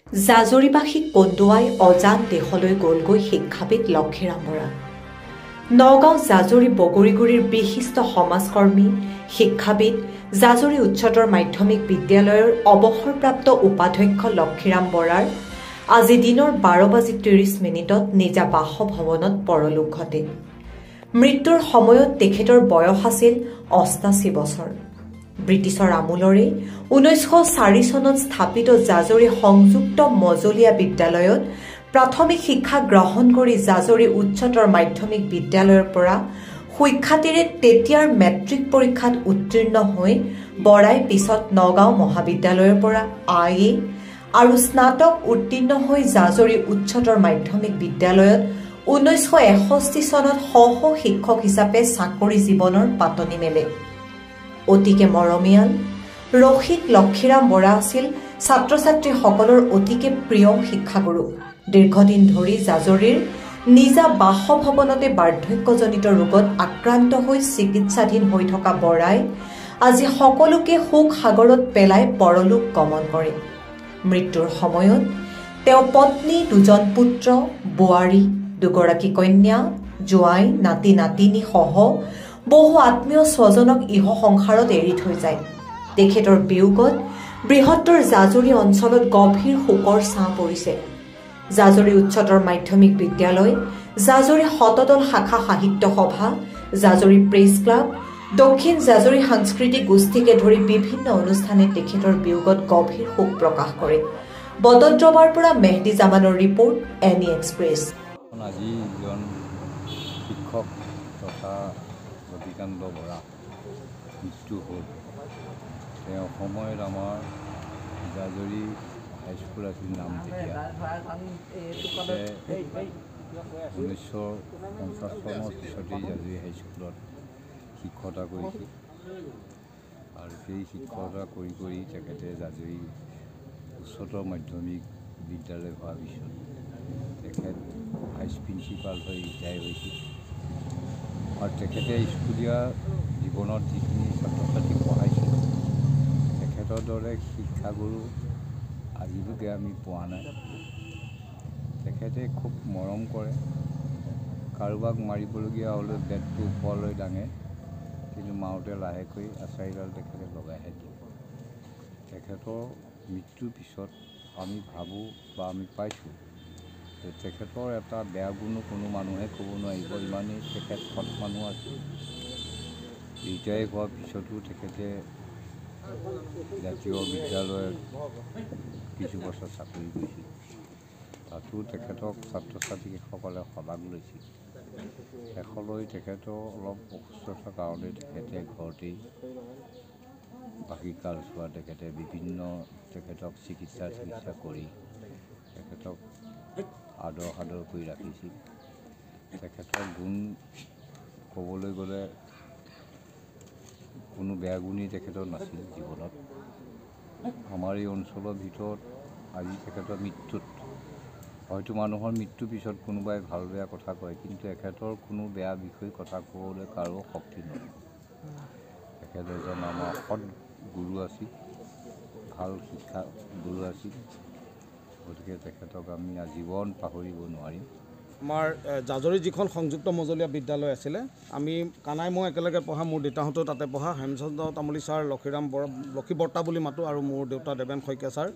জাজৰিবাসীক কন্দুৱাই অজান দেশলৈ গলগৈ শিক্ষাবিদ লক্ষীৰাম বৰা। নগাঁও জাজৰি বগৰীগুৰিৰ বিশিষ্ট সমাজকৰ্মী শিক্ষাবিদ জাজৰি উচ্চতৰ মাধ্যমিক বিদ্যালয়ৰ অৱসৰপ্ৰাপ্ত উপাধ্যক্ষ লক্ষীৰাম বৰাৰ আজি দিনৰ 12:30 নিজা বাসভৱনত পৰলোক ঘটে। মৃত্যুৰ সময়ত তেখেতৰ বয়স আছিল 88 বছৰ। ব্ৰিটিছৰ আমোলৰে 1904 চনত স্থাপিত জাজৰি সংযুক্ত মজলীয়া বিদ্যালয়ত প্ৰাথমিক শিক্ষা গ্ৰহণ কৰি জাজৰি উচ্চতৰ মাধ্যমিক বিদ্যালয়ৰ পৰা সুখ্যাতিৰে তেতিয়াৰ মেট্ৰিক পৰীক্ষাত উত্তীৰ্ণ হৈ বৰাই পিছত নগাঁও মহাবিদ্যালয়ৰ পৰা IA আৰু স্নাতক উত্তীৰ্ণ হৈ জাজৰি উচ্চতৰ মাধ্যমিক বিদ্যালয়ত 1961 চনত সহ শিক্ষক হিচাপে চাকৰি জীৱনৰ পাতনি মেলে। অতিকে মৰমীয়াল ৰসিক লক্ষীৰাম বৰা আছিল ছাত্ৰ ছাত্ৰীসকলৰ অতিকে প্ৰিয় শিক্ষাগুৰু। দীৰ্ঘদিন ধৰি জাজৰিৰ নিজা বাসভৱনতে বাৰ্ধক্যজনিত ৰোগত আক্ৰান্ত হৈ চিকিৎসাধীন হৈ থকা বৰাই আজি সকলোকে শোক সাগৰত পেলাই পৰলোক গমন কৰে। মৃত্যুৰ সময়ত তেওঁ পত্নী, দুজন পুত্ৰ, বোৱাৰী, দুগৰাকী কন্যা, জোৱাই, নাতি নাতিনী সহ বহু আত্মীয় স্বজনক ইহ সংসাৰত এৰি থৈ যায়। তেখেতৰ বিয়োগত বৃহত্তৰ জাজৰি অঞ্চলত গভীৰ শোকৰ ছাঁ পৰিছে। জাজৰি উচ্চতৰ মাধ্যমিক বিদ্যালয়, জাজৰি শতদল শাখা সাহিত্য সভা, জাজৰি প্ৰেছ ক্লাব, দক্ষিণ জাজৰি সাংস্কৃতিক গোষ্ঠীকে ধৰি বিভিন্ন অনুষ্ঠানে তেখেতৰ বিয়োগত গভীৰ শোক প্ৰকাশ কৰে। বদদ্ৰৱাৰ পৰা মেহদী জামানৰ ৰিপৰ্ট, NE এক্সপ্ৰেছ। আজি এজন শিক্ষক তথা ৰবিকান্ত বৰা মৃত্যু হ'ল। তেওঁ সময়ত আমাৰ জাজৰি হাইস্কুল আছিল নাম তেতিয়া 1950 চনৰ পিছতেই জাজৰি হাইস্কুলত শিক্ষকতা কৰিছিল আৰু সেই শিক্ষকতা কৰি কৰি তেখেতে জাজৰি উচ্চতৰ মাধ্যমিক বিদ্যালয় হোৱাৰ পিছত তেখেত ভাইচ প্ৰিন্সিপাল হৈ ৰিটায়াৰ হৈছিল আৰু তেখেতে স্কুলীয়া জীৱনত যিখিনি ছাত্ৰ ছাত্ৰীক পঢ়াইছিল তেখেতৰ দৰে শিক্ষাগুৰু আজিলৈকে আমি পোৱা নাই। তেখেতে খুব মৰম কৰে, কাৰোবাক মাৰিবলগীয়া হ'লে বেটটো ওপৰলৈ দাঙে, কিন্তু মাওঁতে লাহেকৈ আচাৰিডাল তেখেতে লগাইহে দিয়ে। তেখেতৰ মৃত্যুৰ পিছত আমি ভাবোঁ বা আমি পাইছোঁ যে তেখেতৰ এটা বেয়া গুণো কোনো মানুহে ক'ব নোৱাৰিব, ইমানেই তেখেত সৎ মানুহ আছিল। ৰিটায়াৰ হোৱাৰ পিছতো তেখেতে জাতীয় বিদ্যালয়ত কিছু বছৰ চাকৰি কৰিছিল। তাতো তেখেতক ছাত্ৰ ছাত্ৰীসকলে শলাগ লৈছিল। শেষলৈ তেখেতৰ অলপ অসুস্থতাৰ কাৰণে তেখেতে ঘৰতেই বাকী কালচোৱা তেখেতে বিভিন্ন তেখেতক চিকিৎসা কৰি তেখেতক আদৰ কৰি ৰাখিছিল। তেখেতৰ গুণ ক'বলৈ গ'লে কোনো বেয়া গুণেই তেখেতৰ নাছিল জীৱনত। আমাৰ এই অঞ্চলৰ ভিতৰত আজি তেখেতৰ মৃত্যুত হয়তো মানুহৰ মৃত্যুৰ পিছত কোনোবাই ভাল বেয়া কথা কয়, কিন্তু এখেতৰ কোনো বেয়া বিষয় কথা ক'বলৈ কাৰো শক্তি নহয়। তেখেত এজন আমাৰ সৎ গুৰু আছিল, ভাল শিক্ষা গুৰু আছিল, গতিকে তেখেতক আমি আজীৱন পাহৰিব নোৱাৰিম। আমাৰ জাজৰি যিখন সংযুক্ত মজলীয়া বিদ্যালয় আছিলে, আমি কানাই মই একেলগে পঢ়া, মোৰ দেউতাহঁতেও তাতে পঢ়া। হেমচন্দ্ৰ তামুলী ছাৰ, লক্ষীৰাম বৰা, লক্ষী বৰ্তা বুলি মাতোঁ, আৰু মোৰ দেউতা দেৱেন শইকীয়া ছাৰ।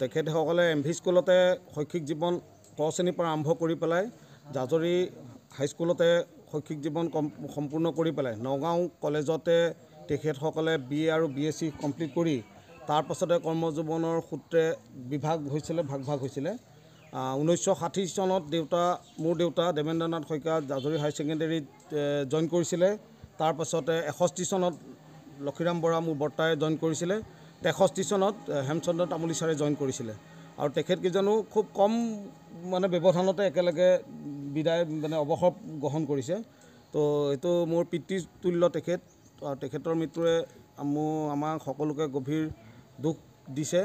তেখেতসকলে MV স্কুলতে শৈক্ষিক জীৱন ক শ্ৰেণীৰ পৰা আৰম্ভ কৰি পেলাই জাজৰি হাইস্কুলতে শৈক্ষিক জীৱন সম্পূৰ্ণ কৰি পেলাই নগাঁও কলেজতে তেখেতসকলে BA আৰু BSc কমপ্লিট কৰি তাৰপাছতে কৰ্মজীৱনৰ সূত্ৰে ভাগ হৈছিলে। 1960 চনত মোৰ দেউতা দেৱেন্দ্ৰ নাথ শইকীয়া জাজৰি হাই ছেকেণ্ডেৰীত জইন কৰিছিলে। তাৰপাছতে 61 চনত লক্ষীৰাম বৰা মোৰ বৰ্তাই জইন কৰিছিলে। 63 চনত হেমচন্দ্ৰ তামুলী ছাৰে জইন কৰিছিলে। আৰু তেখেতকেইজনো খুব কম ব্যৱধানতে একেলগে অৱসৰ গ্ৰহণ কৰিছে। তো এইটো মোৰ পিতৃতুল্য তেখেত। তেখেতৰ মৃত্যুৱে আমাক সকলোকে গভীৰ দুখ দিছে।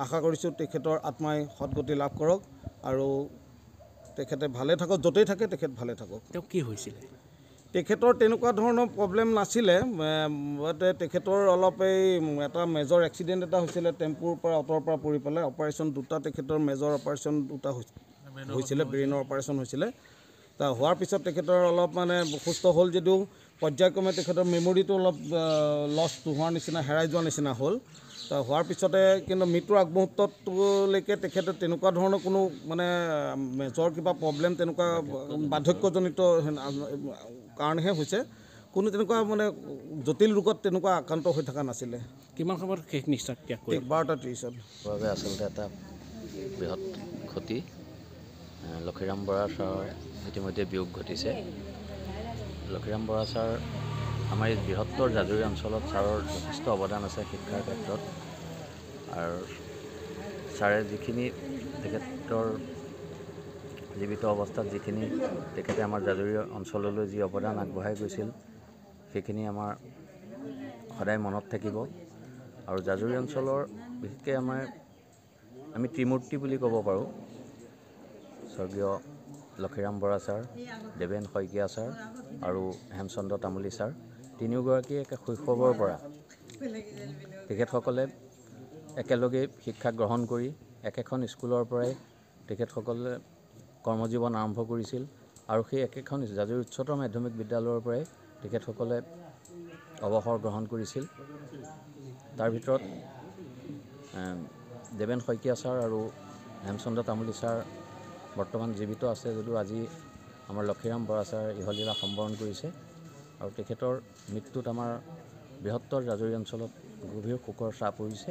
আশা কৰিছোঁ তেখেতৰ আত্মাই সদগতি লাভ কৰক আৰু তেখেতে ভালে থাকক, য'তেই থাকে তেখেত ভালে থাকক। তেওঁ কি হৈছিলে? তেখেতৰ তেনেকুৱা ধৰণৰ প্ৰব্লেম নাছিলে তেখেতৰ অলপ এই এটা মেজৰ এক্সিডেণ্ট এটা হৈছিলে টেম্পুৰ পৰা অটৰ পৰা পৰি পেলাই অপাৰেশ্যন দুটা তেখেতৰ মেজৰ অপাৰেশ্যন দুটা হৈছিলে ব্ৰেইনৰ অপাৰেশ্যন হৈছিলে হোৱাৰ পিছত তেখেতৰ অলপ মানে সুস্থ হ'ল যদিও পৰ্যায়ক্ৰমে তেখেতৰ মেমৰিটো অলপ লষ্ট হোৱাৰ নিচিনা হেৰাই যোৱাৰ নিচিনা হ'ল হোৱাৰ পিছতে কিন্তু মৃত্যুৰ আগমুহূৰ্তলৈকে তেখেতে তেনেকুৱা ধৰণৰ কোনো মানে মেজৰ কিবা প্ৰব্লেম তেনেকুৱা বাৰ্ধক্যজনিত কাৰণেহে হৈছে কোনো তেনেকুৱা মানে জটিল ৰোগত তেনেকুৱা আক্ৰান্ত হৈ থকা নাছিলে কিমান সময়ত শেষ নিশ্চয় 12:30 বাবে আচলতে এটা বৃহৎ ক্ষতি লক্ষীৰাম বৰা ছাৰৰ ইতিমধ্যে বিয়োগ ঘটিছে লক্ষীৰাম বৰা ছাৰ আমাৰ এই বৃহত্তৰ জাজৰি অঞ্চলত ছাৰৰ যথেষ্ট অৱদান আছে শিক্ষাৰ ক্ষেত্ৰত আৰু ছাৰে যিখিনি তেখেতৰ জীৱিত অৱস্থাত যিখিনি তেখেতে আমাৰ জাজৰি অঞ্চললৈ যি অৱদান আগবঢ়াই গৈছিল সেইখিনি আমাৰ সদায় মনত থাকিব আৰু জাজৰি অঞ্চলৰ বিশেষকৈ আমি ত্ৰিমূৰ্তি বুলি ক'ব পাৰোঁ স্বৰ্গীয় লক্ষীৰাম বৰা ছাৰ দেৱেন শইকীয়া ছাৰ আৰু হেমচন্দ্ৰ তামুলী ছাৰ তিনিওগৰাকীয়ে একে শৈশৱৰ পৰা তেখেতসকলে একেলগে শিক্ষা গ্ৰহণ কৰি একেখন স্কুলৰ পৰাই তেখেতসকলে কৰ্মজীৱন আৰম্ভ কৰিছিল আৰু সেই একেখন জাজৰি উচ্চতৰ মাধ্যমিক বিদ্যালয়ৰ পৰাই তেখেতসকলে অৱসৰ গ্ৰহণ কৰিছিল তাৰ ভিতৰত দেৱেন শইকীয়া ছাৰ আৰু হেমচন্দ্ৰ তামুলী ছাৰ বৰ্তমান জীৱিত আছে যদিও আজি আমাৰ লক্ষীৰাম বৰা ছাৰ ইহলীলা সম্বৰণ কৰিছে আৰু তেখেতৰ মৃত্যুত আমাৰ বৃহত্তৰ জাজৰি অঞ্চলত গভীৰ শোকৰ ছাঁ পৰিছে